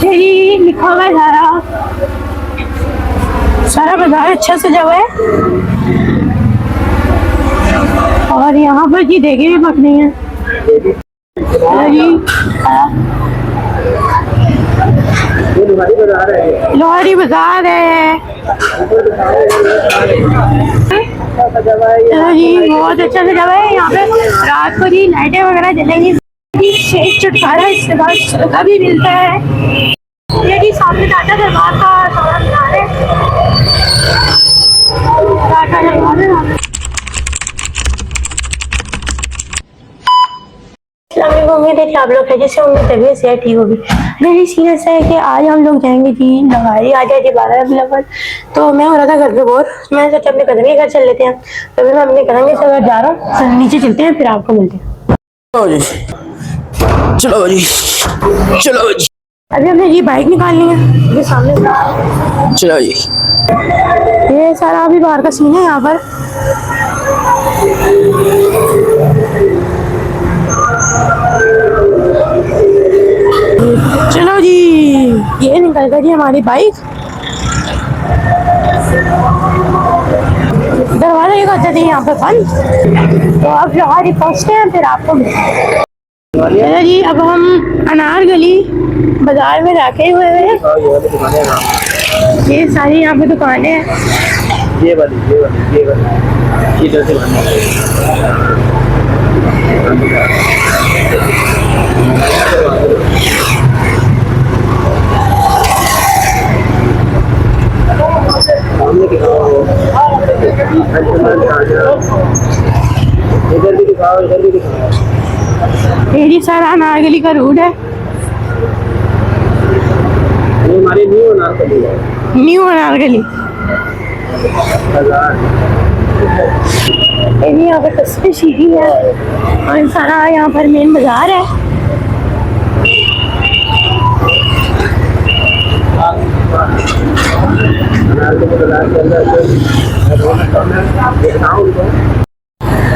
ये लिखा हुआ है सारा सारा बाजार अच्छा सजा हुआ है। और यहाँ पर जी देगे भी पक रही हैं लोहरी बाजार है जी, बहुत अच्छा सजा हुआ है। यहाँ पे रात को जी लाइटें वगैरह जलेंगी। शेख चुटकारा इसके बाद सदका भी मिलता है। ये जी सामने टाटा दरबार का सामान बना रहे हैं। टाटा दरबार है। उम्मीद है कि आप लोग जैसे उनकी तबीयत से ठीक होगी। मेरी सीरियस है कि आज हम लोग जाएंगे जी लवारी। आज है जी 12 रबीउल अव्वल। तो मैं हो रहा था घर पे बोर, मैं सोचा अपने कदम के घर चल लेते हैं। तो मैं अपने कदम के घर जा रहा हूँ, तो नीचे चलते हैं फिर आपको मिलते हैं। चलो जी चलो जी। अभी हमने जी बाइक निकालनी है। ये सामने चलो जी। ये सारा अभी बाहर का सीन है यहाँ पर। चलो जी, ये निकल गई जी हमारी बाइक। दरवाजा ये करते थे यहाँ पे बंद। तो अब हमारी पहुँचते हैं फिर आपको चलो जी। अब हम अनार गली बाजार में रखे हुए हैं। ये सारी यहाँ पे दुकानें हैं। ये वाली इधर से इधर भी दिखाओ ये सारा अनार गली का रूट है। ये हमारी न्यू अनारकली यहाँ पर तस्वीर सीधी है और सारा यहाँ पर मेन बाजार है।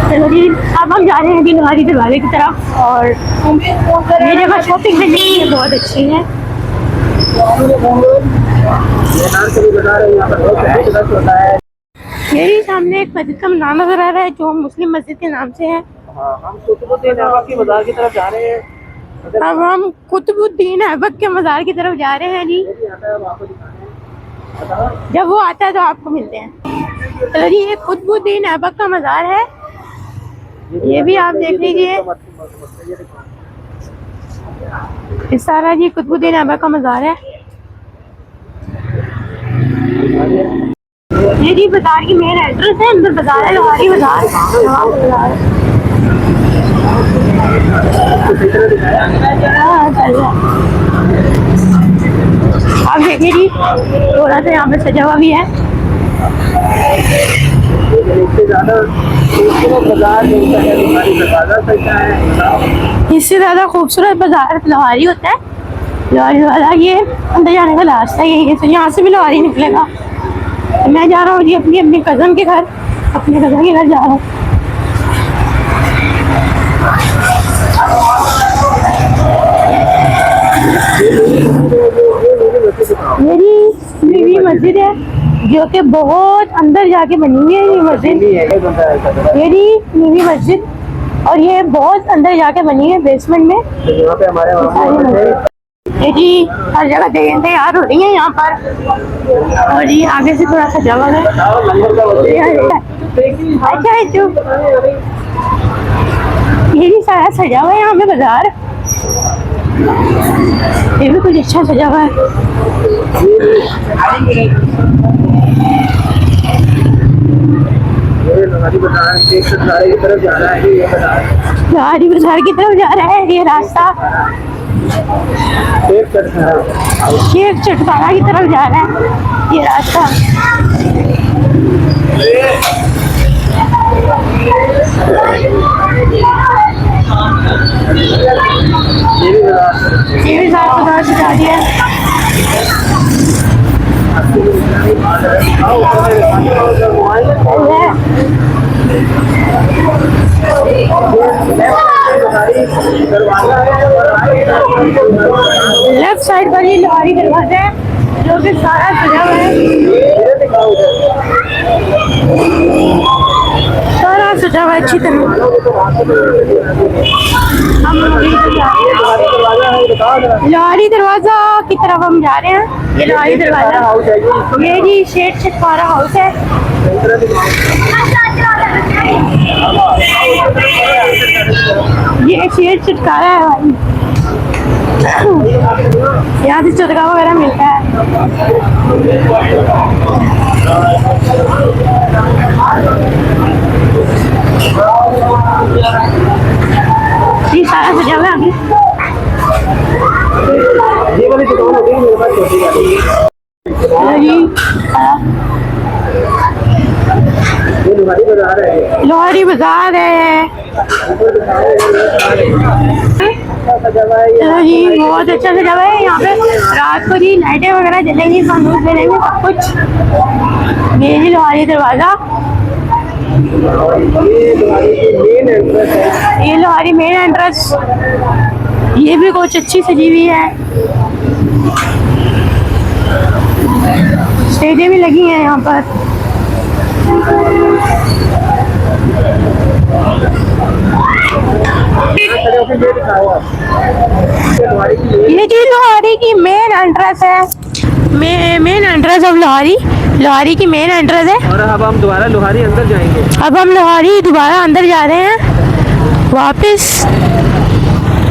चलो जी, अब हम जा रहे हैं लवारी दरवाजे की तरफ। और ये जगह शॉपिंग करने के लिए बहुत अच्छी है। यही सामने एक मस्जिद का मीनार नजर आ रहा है जो मुस्लिम मस्जिद के नाम से है। हम कुतुबुद्दीन ऐबक के मज़ार की तरफ जा रहे हैं। अब हम कुतुबुद्दीन ऐबक के मज़ार की तरफ जा रहे हैं जी। जब वो आता है तो आपको मिलते हैं। चलो जी, ये कुतुबुद्दीन ऐबक का मज़ार है। ये भी आप देख लीजिए। इस सारा जी कुतुबुद्दीन ऐबक का मज़ार है। ये जी बाजार की मेन एंट्रेंस है। अंदर बाजार है, लोहारी बाजार। आप देखिए जी, थोड़ा सा यहाँ पे सजा हुआ भी है। इससे ज्यादा खूबसूरत बाजार लोहारी होता है। लोहारी वाला ये अंदर जाने का रास्ता यही है। तो यहाँ से भी लोहारी निकलेगा। तो मैं जा रहा हूँ जी अपने कज़न के घर। अपने कज़न के घर जा रहा हूँ। मेरी बीवी मस्जिद है जो कि बहुत अंदर जाके बनी हुई है। ये मस्जिद मेरी बीवी मस्जिद, और ये बहुत अंदर जाके बनी है बेसमेंट में। यहाँ पे हमारे ये जी हर जगह जगह तैयार हो रही है यहाँ पर। और ये आगे से थोड़ा सा जगह है। अच्छा ये भी सारा सजा हुआ है यहाँ पे बाजार। ये भी कुछ अच्छा सजा हुआ है। लोहारी बाजार की तरफ जा रहा है। लोहारी बाजार की तरफ जा रहा है ये रास्ता। शेख चटकारा की तरफ जा रहा है ये रास्ता। ये भी सारा बाजार सजा दिया है। लेफ्ट साइड पर ये लोहारी दरवाजा है जो कि सारा सजा हुआ है, सारा सजा हुआ है अच्छी तरह। हम लोहारी दरवाजा की तरफ हम जा रहे हैं। ये लोहारी दरवाजा, ये जी शेठ छटकारा हाउस है। ये शेठ छटकारा है भाई, यहाँ से चटका वगैरह मिलता है। ये सारा सजा हुआ है आगे। ये वाली दुकान होती है मेरे पास छोटी वाली। हेलो जी, ये लोहारी बाजार है। लोहारी बाजार है। चलो जी, बहुत अच्छा सजा हुआ है यहाँ पे। रात को जी लाइटें वगैरह जलेंगी, फानूस जलेंगे, सब कुछ। ये जी लोहारी दरवाजा, ये लोहारी मेन एंट्रेंस। ये भी कुछ अच्छी सजी हुई है, स्टेजें भी लगी हैं यहाँ पर। ये जी लोहारी की मेन एंट्रेंस है, main entrance of Lohari, Lohari की मेन एंट्रेंस है। और अब हम दोबारा लोहारी अंदर जाएंगे। अब हम लोहारी दोबारा अंदर जा रहे हैं वापस।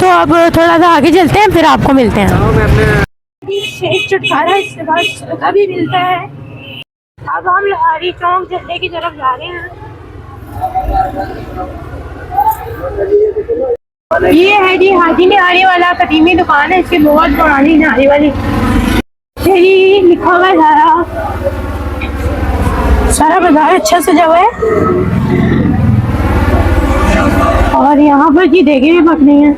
तो अब थोड़ा सा आगे चलते हैं, फिर आपको मिलते हैं। शेख छटकारा, इसके बाद चरखा भी मिलता है। अब हम लोहारी चौक झंडे की तरफ जा रहे हैं। ये है जी हाजी निहारी वाला कदीमी दुकान है, इसकी बहुत पुरानी निहारी वाली। ये लिखा हुआ है सारा बाजार अच्छा सजा हुआ है। और यहाँ पर जी देगे भी पक रही हैं।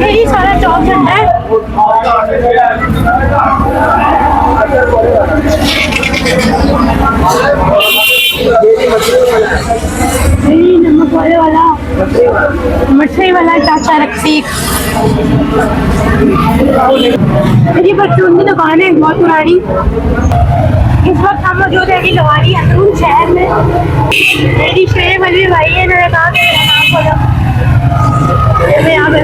ये सारा चौक झंडा है। नमक वाले वाला, मछली वाला चाचा रक्सीक। ये परचून की दुकान है बहुत पुरानी। इस वक्त हम मौजूद है लोहारी अंदरून शहर में। मेरी शेर वाली भाई है, इन्होंने कहा कि मेरा नाम बोलो, मैं यहाँ पे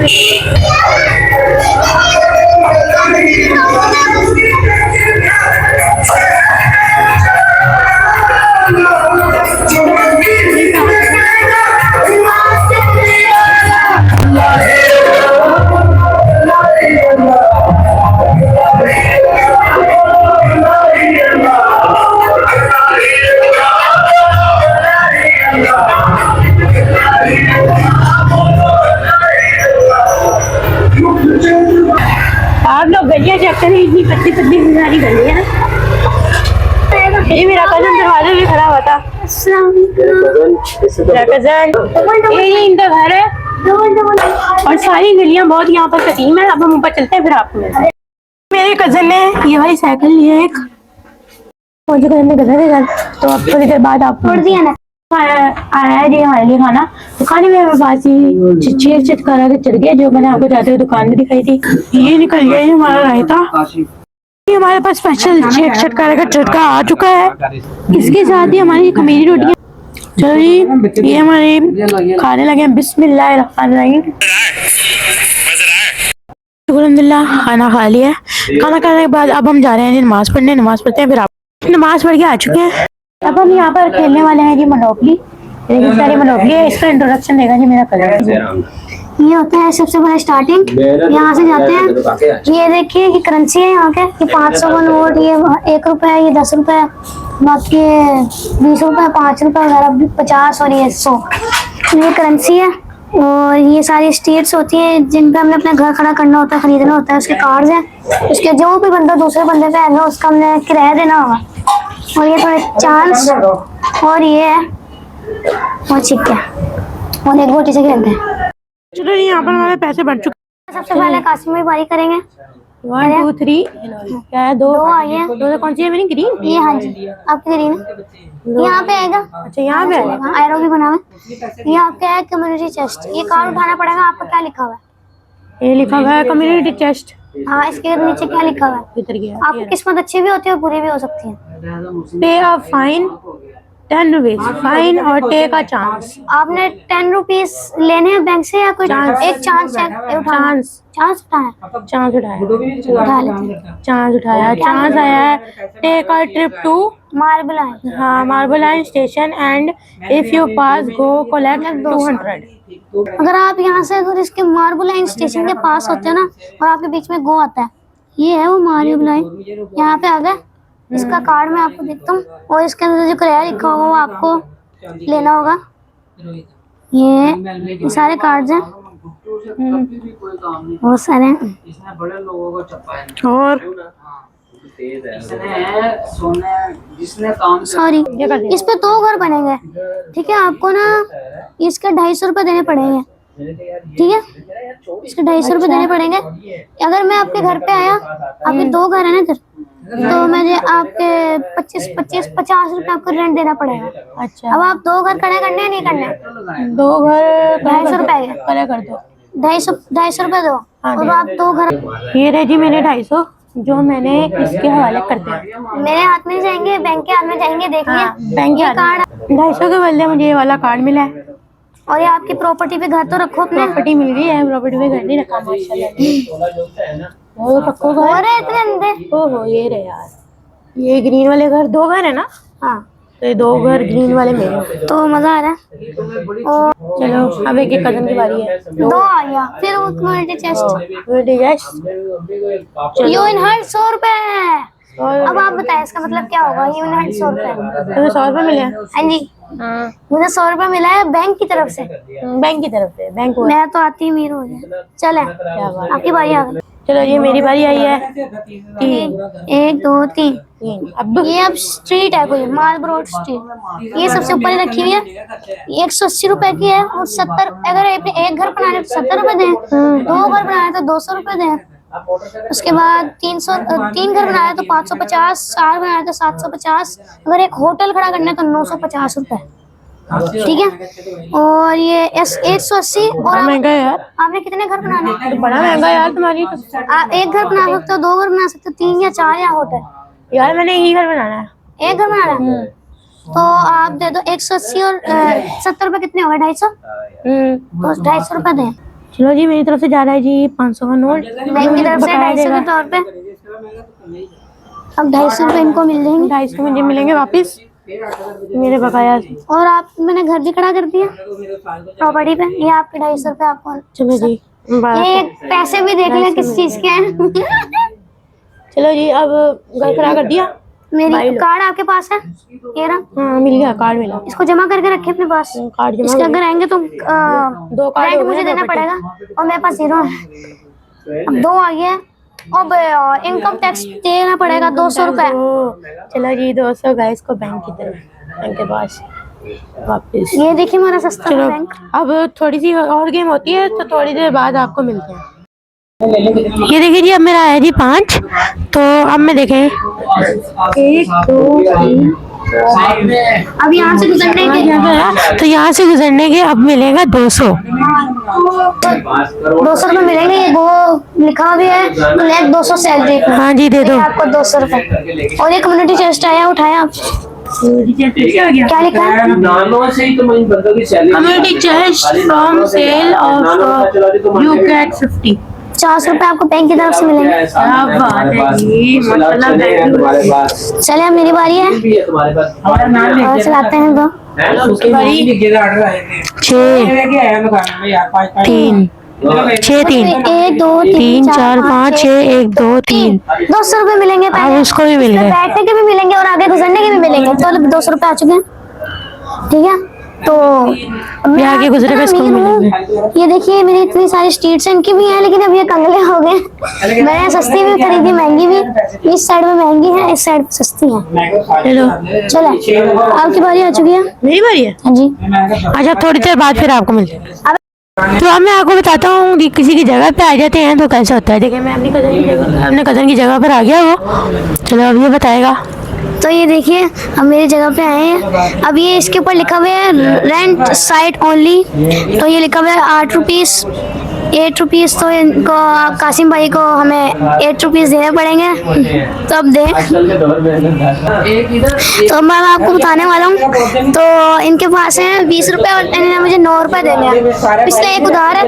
गलियाँ चेक करें, इतनी पतली पतली सारी गलियाँ। ये मेरा कजन दरवाजे भी खड़ा हुआ था। ये इनका घर है और सारी गलियाँ बहुत यहाँ पर कदीम है। अब हम ऊपर चलते हैं, फिर आपको मिलते हैं। मेरे कजन ने ये वाली साइकिल ली है एक, मुझे कजन ने घर है, तो अब थोड़ी देर बाद आप आया है जी हमारे लिए खाना। तो खाने में पास ही शेख छटकारा के चढ़ गया, जो मैंने आपको जाते हुए दुकान में दिखाई थी। ये निकल गया है हमारा रायता। ये हमारे पास स्पेशल शेख छटकारा का चटका आ चुका है। इसके साथ ही हमारी खमीरी रोटियां। चलो जी, ये हमारे खाने लगे हैं। बिस्मिल्लाहिर्रहमानिर्रहीम। अल्हम्दुलिल्लाह खाना खा लिया है। खाना खाने के बाद अब हम जा रहे हैं नमाज पढ़ने। नमाज पढ़ते हैं, फिर आप नमाज पढ़ के आ चुके हैं। अब हम यहाँ पर खेलने वाले हैं जी मोनोपली। देखिए सारी मोनोपली है। इसका इंट्रोडक्शन देगा जी मेरा कजन। ये होता है सबसे बड़ा स्टार्टिंग, यहाँ से जाते हैं। ये देखिए ये करेंसी है यहाँ के, ये 500 का नोट, ये 1 रुपया, ये 10 रुपया, बाकी 20 रुपया, 5 रुपया वगैरह, 50 और ये 100। ये करेंसी है। और ये सारी स्टेट्स होती हैं जिन पे हमने अपना घर खड़ा करना होता है, खरीदना होता है। उसके कार्ड्स हैं, उसके जो भी बंदा दूसरे बंदे पे आएगा उसका हमने किराया देना होगा। और ये थोड़े चांस, और ये है और ठीक है, और एक गोटी से खेलते हैं। चलो यहाँ पर हमारे पैसे बढ़ चुके हैं। सबसे पहले कासिम भाई बारी करेंगे। 1 2 3 क्या है? दो दो आई है। दो कौन सी है मेरी? ग्रीन। ये हाँ जी आपकी ग्रीन है। यहाँ पे आएगा। अच्छा यहाँ पे है। हाँ एरो भी बना हुआ है। ये आपका है कम्युनिटी चेस्ट। ये कार्ड उठाना पड़ेगा आपको। क्या लिखा हुआ है? ये लिखा हुआ है कम्युनिटी चेस्ट। हाँ इसके नीचे क्या लिखा हुआ है? इधर गया। आपकी किस्मत अच्छी भी होती है और बुरी भी हो सकती है। पे अ फाइन 10 रुपीज फाइन और टेक अ चांस। आपने 10 रुपीज लेने हैं बैंक से या कोई एक चांस है? चांस चांस उठाना चांस उठाया उठा लेते हैं। चांस उठाया। चांस आया है take a trip to Marylebone आए। हाँ Marylebone line station and if you pass go collect 200। अगर आप यहाँ से अगर इसके मार्बल लाइन स्टेशन के पास होते हैं ना और आपके बीच में गो आता है, ये है वो मार्बल लाइन। यहाँ पे आ गए। इसका कार्ड मैं आपको देखता हूँ और इसके अंदर जो किराया लिखा होगा वो आपको लेना होगा। ये सारे कार्ड्स हैं। बहुत सारे हैं। और सॉरी इस पे 2 घर बनेंगे। ठीक है आपको ना इसके 250 रुपये देने पड़ेंगे। ठीक है इसके 250 रुपये देने पड़ेंगे। अगर मैं आपके घर पे आया, आपके 2 घर है ना इधर, तो मुझे आपके 50 रुपये आपको रेंट देना पड़ेगा। अच्छा अब आप 2 घर खड़े करने हैं नहीं करने? 2 घर 250 रुपए करे कर दो। 250 रुपये दो और आप 2 घर। ये रहे जी मेरे 250 जो मैंने इसके हवाले करते हैं। मेरे हाथ में जाएंगे, बैंक के हाथ में जाएंगे। देखिए हाँ, बैंक के कार्ड 250 के बदले मुझे ये वाला कार्ड मिला है। और ये आपकी प्रॉपर्टी पे घर तो रखो अपने। प्रॉपर्टी मिल गई है। प्रॉपर्टी पे घर नहीं रखा माशाल्लाह। वो रखो घर। और इतने अंदर। ओहो ये रहे यार। ये ग्रीन वाले घर 2 घर है ना? हाँ तो ये 2 घर ग्रीन वाले मेरे। तो मजा आ रहा है। और चलो अब एक कदम की बारी है। 2 आ गया। फिर वो कम्युनिटी चेस्ट। यून हर 100 रुपए। अब आप बताएं इसका मतलब क्या होगा? यून हर 100 रुपए। तुम्हें 100 रुपये मिले? हाँ जी हाँ मुझे 100 रुपए मिला है बैंक की तरफ से। बैंक की तरफ से। बैंक मैं तो आती अमीर हो गया। चले क्या बात। आपकी बारी आ गई। चलो ये मेरी बारी आई है। 3 1 2 3। अब ये अब स्ट्रीट है कोई मार्बल रोड स्ट्रीट। ये सबसे ऊपर रखी हुई है। 180 रुपए की है और 70। अगर एक घर बनाने तो 70 रुपए दें। 2 घर बनाने तो 200 रुपए दें। उसके बाद 3 घर बनाया तो 550। 4 बनाया तो 750। अगर एक होटल खड़ा करना है तो 950 रुपए। ठीक है और ये 180। और महंगा है यार। आपने कितने घर बनाने हैं? तो बड़ा महंगा यार तुम्हारी। आप 1 घर बना सकते हो, 2 घर बना सकते हो, 3 या 4 या होटल। यार मैंने एक ही घर बनाना है। 1 घर बनाना है तो आप दे दो 180 और 70 रुपए कितने हो गए? 250। तो 250 रुपए दें। चलो जी मेरी तरफ से जा रहा है जी 500 का नोट। बैंक की तरफ से 250 के तौर पे। अब 250 रुपए इनको मिल जाएंगे। 250 मुझे मिलेंगे वापस मेरे बकाया। और आप मैंने घर भी खड़ा कर दिया प्रॉपर्टी पे। ये आपके 250 रुपए आपको। चलो जी ये पैसे भी देख लें किस चीज के हैं। चलो जी अब घर खड़ा कर दिया। मेरी कार्ड आपके पास है? ये रहा। हाँ मिल गया कार्ड मिला। इसको जमा करके रखे अपने पास। कार्ड जमा इसके अगर आएंगे तो 2 कार्ड रेंट मुझे देना पड़ेगा और मेरे पास 0 है। अब 2 आ गया। अब इनकम टैक्स देना पड़ेगा 200 रुपए। चलो जी 200 गाइस को बैंक की तरफ, बैंक के पास वापस। ये देखिए हमारा सस्ता चलो बैंक। अब थोड़ी सी और गेम होती है तो थोड़ी देर बाद आपको मिलते हैं। ये देखिए जी अब मेरा है जी 5। तो अब मैं देखें 1 2 3। अब यहाँ से गुजरने के तो यहाँ से गुजरने के अब मिलेगा 200। 200 रुपए मिलेंगे। ये वो लिखा भी है नेट 200 सैलरी। हाँ जी दे दो। आपको 200 रुपए। और ये कम्युनिटी चेस्ट आया, उठाया आप। क्या लिखा है? Community chest from sale of you get 50। 50 रुपए आपको बैंक की तरफ से मिलेंगे। क्या बात है जी माशाल्लाह। चले अब मेरी बारी है और चलाते हैं दो। 6 3 1 2 3 4 5 6 1 2 3। 200 रुपए मिलेंगे। अब उसको भी मिल गए। बैठने के भी मिलेंगे और आगे गुजरने के भी मिलेंगे। तो 200 रुपए आ चुके हैं। ठीक है तो ये आगे गुजरे पे इसको मिलेंगे। ये देखिए मेरी इतनी सारी स्ट्रीट्स हैं, इनकी भी हैं लेकिन अब ये कंगले हो गए। मैंने सस्ती भी खरीदी, महंगी भी। इस साइड में महंगी है, इस साइड में सस्ती है। चलो चलो आपकी बारी आ चुकी है। मेरी बारी है। हाँ जी अच्छा थोड़ी देर बाद फिर आपको मिलते हैं। तो अब मैं आपको बताता हूँ कि किसी की जगह पे आ जाते हैं तो कैसे होता है। देखिए मैं अपने कज़न की जगह पर आ गया वो। चलो अब ये बताएगा। तो ये देखिए हम मेरी जगह पे आए हैं। अब ये इसके ऊपर लिखा हुआ है रेंट साइट ओनली। तो ये लिखा हुआ है 8 रुपीज़ 8 रुपीज़। तो इनको कासिम भाई को हमें 8 रुपीज़ देने पड़ेंगे। तो अब दें। तो मैं आपको बताने वाला हूँ। तो इनके पास है 20 रुपये और इन्होंने मुझे 9 रुपये देने हैं। पिछले एक उधार है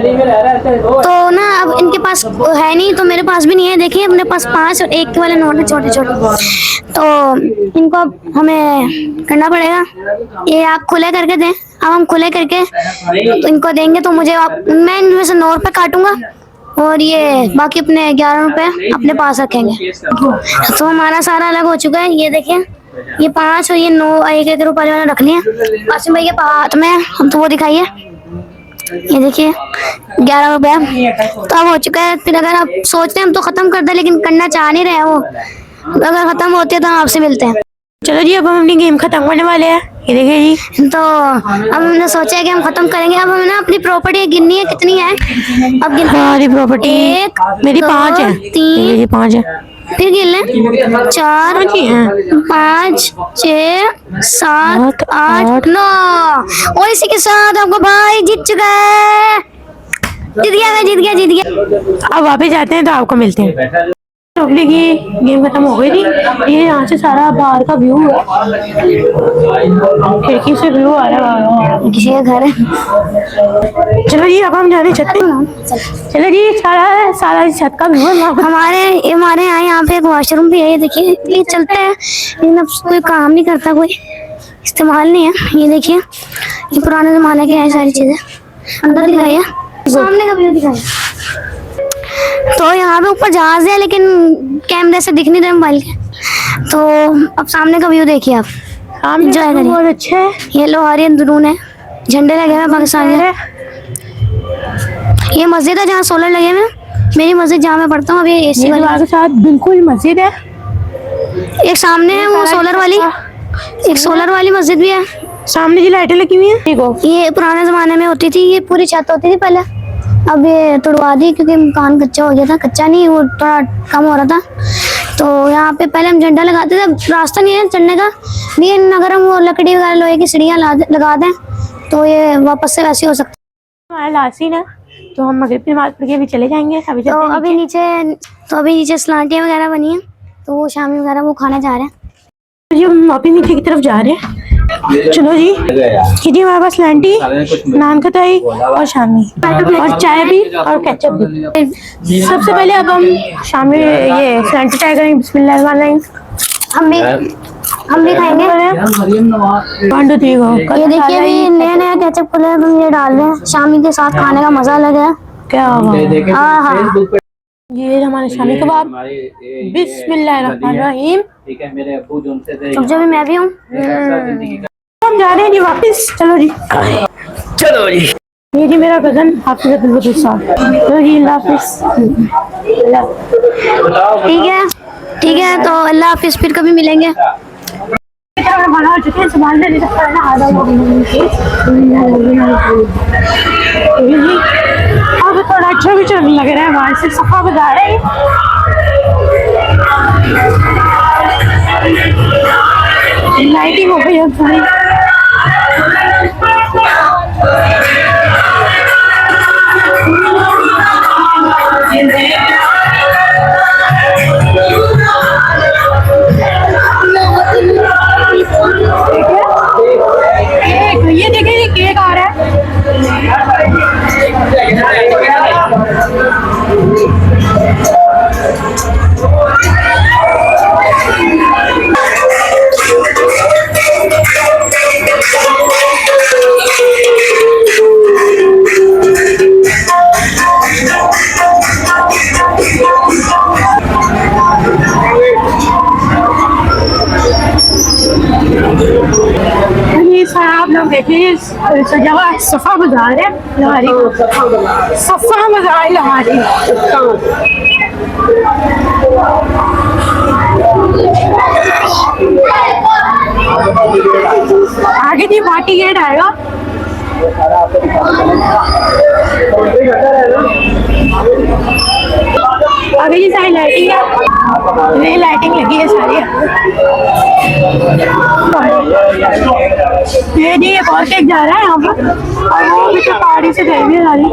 तो ना अब इनके पास है नहीं, तो मेरे पास भी नहीं है। देखिए अपने पास 5 और 1 के वाले नोट है छोटे छोटे। तो इनको अब हमें करना पड़ेगा। ये आप खुले करके दें। अब हम खुले करके तो इनको देंगे तो मुझे मैं इनमें से 9 रुपये काटूंगा और ये बाकी अपने 11 रुपये अपने पास रखेंगे। तो हमारा सारा अलग हो चुका है। ये देखिए ये 5 और ये 9 1 रुपये मैंने रख लिए। कासिम भाई के हाथ में हम तो वो दिखाइए। ये देखिए 11 रुपये तो अब हो चुका है। फिर अगर आप सोच रहे हैं हम तो खत्म कर दे, लेकिन करना चाह नहीं रहे हैं वो। अगर खत्म होती है तो हम आपसे मिलते हैं। चलो जी अब हम अपनी गेम खत्म करने वाले हैं। ये देखिए जी। तो अब हमने सोचा है कि हम खत्म करेंगे। अब हमें ना अपनी प्रॉपर्टी गिननी है कितनी है। अब हमारी प्रॉपर्टी 1 मेरी 5 है। 3 ये 5 है। फिर गिन लें 4 5 6 7 8 9। और इसी के साथ आपको भाई जीत चुका है। जीत गया। अब वापस जाते हैं तो आपको मिलते हैं। चॉकलेट की गेम खत्म हो गई थी। ये यहाँ से सारा बाहर का व्यू है। खिड़की से व्यू आ रहा है, किसी का घर है। चलो जी अब हम जा रहे हैं छत पे। चलो जी सारा छत का व्यू है। हमारे यहाँ पे एक वॉशरूम भी है। ये देखिए ये चलता है लेकिन अब कोई काम नहीं करता, कोई इस्तेमाल नहीं है। ये देखिए ये पुराने जमाने की है सारी चीजें। अंदर दिखाइए, सामने का व्यू दिखाइए। तो यहाँ पे ऊपर जहाज है लेकिन कैमरे से दिख नहीं रहे मोबाइल के। तो अब सामने का व्यू देखिए आप। एंजॉय करिए। बहुत अच्छा है। ये लोहारी अंदरून है, झंडे लगे हुए पाकिस्तान के। ये मस्जिद है जहाँ सोलर लगे हुए। मेरी मस्जिद जहाँ मैं पढ़ता हूँ अभी एसी वाली के साथ बिल्कुल मस्जिद है। एक सामने है वो सोलर वाली, एक सोलर वाली मस्जिद भी है। सामने जी लाइटें लगी हुई हैं। देखो ये पुराने जमाने में होती थी, ये पूरी छत होती थी पहले। अब ये तोड़वा दी क्योंकि मकान कच्चा हो गया था। कच्चा नहीं, वो थोड़ा कम हो रहा था। तो यहाँ पे पहले हम झंडा लगाते थे। रास्ता नहीं है चढ़ने का, लेकिन अगर हम वो लकड़ी वगैरह लोहे की सीढ़ियाँ लगा दें तो ये वापस से वैसे हो सकता है। हमारा लास्ट सीन है तो हम मगरिब की नमाज़ पढ़ के अभी चले जाएंगे। अभी नीचे सलांटियाँ वगैरह बनी हैं तो वो शामी वगैरह वो खाने जा रहे हैं। जी हम वापस नीचे की तरफ जा रहे हैं। चलो जी जी हमारे पास लैंटी, नान खटाई और शामी और चाय भी और केचप भी। सबसे पहले अब हम शामी ये लैंटी ट्राई करेंगे। बिस्मिल्लाहिर्रहमानिर्रहीम। हम भी खाएंगे। 1 2 3 गो। ये देखिए अभी नया केचप खुले हम ये डाल रहे हैं। शामी के साथ खाने का मजा अलग है। क्या होगा। हाँ ये हमारे शामी कबाब। बिस्मिल्लाहिर्रहमानिर्रहीम। ठीक है मेरे अब्बू जो उनसे थे सब्जी भी मैं भी हूँ। हम जा रहे हैं जी वापस। चलो जी ये जी मेरा कजन हाफिज अब्दुल वदूद साहब। चलो जी अल्लाह हाफिज। ठीक है तो अल्लाह हाफिज, फिर कभी मिलेंगे। खाना हो चुके हैं। संभालने नहीं सकता है ना आधा अब थोड़ा अच्छा भी चल लग रहा है। वहां से सफा बाजार है। लाइटिंग हो गई है थोड़ी। ये देखिए केक आ रहा है। ये सारा आप लोग देखिए सजा हुआ सफा बाजार है लहारी। सफा बाजार लहारी। आगे जी पार्टी गेट आएगा। आगे जी सारी लाइटिंग है, ये लाइटिंग लगी है सारी। ये जी एक और केक जा रहा है यहाँ पर, और वो भी तो पहाड़ी से गई है सारी।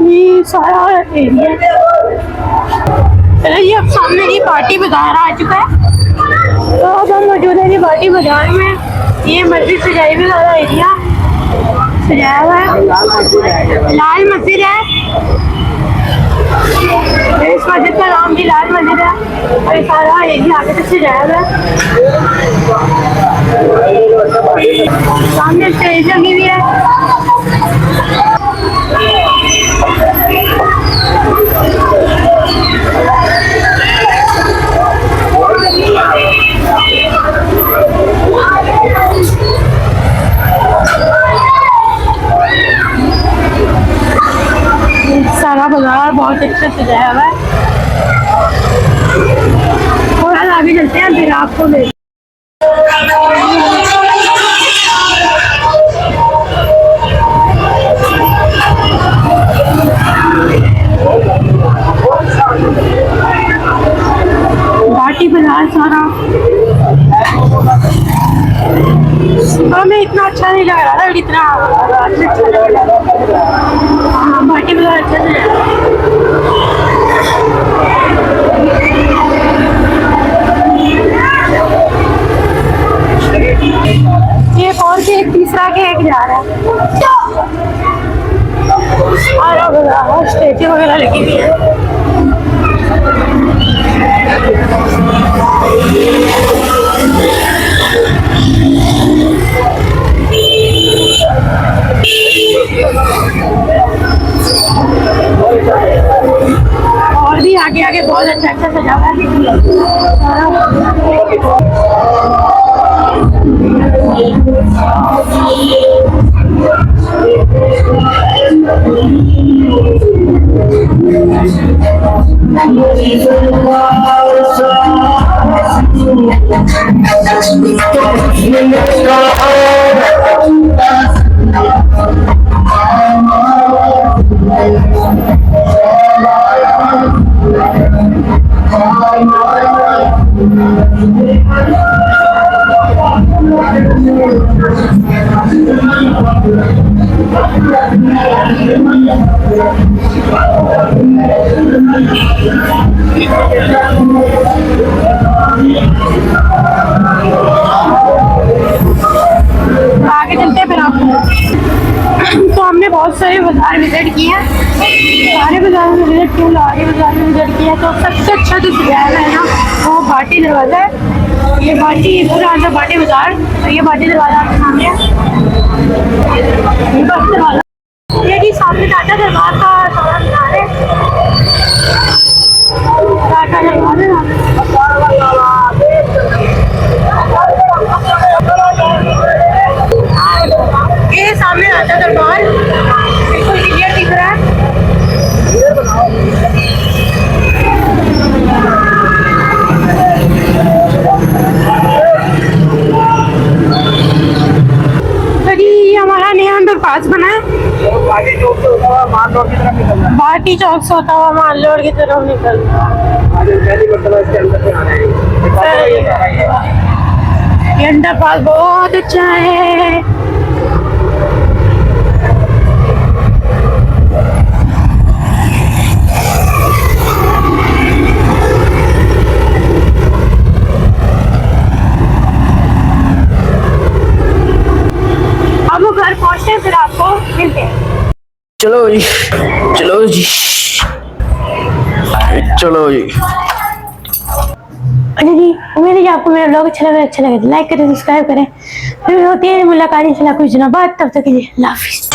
ये सारा एरिया। चलो जी अब सामने जी पार्टी बाजार आ चुका है, तो अब हम मौजूद है जी पार्टी बाजार में। ये मस्जिद सजाई हुई वाला एरिया सजाया हुआ है, लाल मस्जिद है। इस मस्जिद का नाम भी लाल मस्जिद है, और ये सारा एरिया आगे तक सजाया हुआ है। सामने स्टेज लगी हुई है। सारा बाजार बहुत अच्छे से सजाया हुआ है। थोड़ा आगे चलते हैं फिर आपको ले। घाटी बाजार सारा हमें इतना अच्छा नहीं लग रहा था, इतना अच्छा लग रहा था। हाँ घाटी बाजार अच्छा से ये और केक तीसरा केक जा रहा है, और स्टेचू वगैरह लगी हुई है। और भी आगे आगे बहुत अच्छा अच्छा सजा हुआ है। आगे चलते हैं फिर आपको। तो हमने बहुत सारे बाजार विजिट किए हैं, सारे बाजार में विजिट किए, लाहौरी बाजार में विजिट किया। तो सबसे अच्छा जो सजाया है ना वो भाटी दरवाज़ा है। ये भाटी पूरा अंदर भाटी बाजार, तो ये भाटी दरवाज़ा आपके सामने है। दरवाज़ा ये जी सामने टाटा दरबार का सारा मीनार है। टाटा दरबार है, ये सामने टाटा दरबार बिल्कुल क्लियर दिख रहा है। तो जी हमारा नया अंडरपास बना है, बाटी चौक से होता हुआ मान रोड की तरफ निकल रहा है। बाटी चौक से होता हुआ मान रोड की तरफ निकल रहा है। ये अंडरपास बहुत अच्छा है। अब घर पहुंचते हैं फिर आपको मिलते हैं। चलो जी, चलो जी, चलो जी। अच्छा जी, उम्मीद है कि आपको मेरा ब्लॉग अच्छा लगे तो लाइक करें, सब्सक्राइब करें। फिर होती है मुलाकात इंशाल्लाह कुछ दिनों बाद, तब तक के लिए अल्लाह हाफिज़।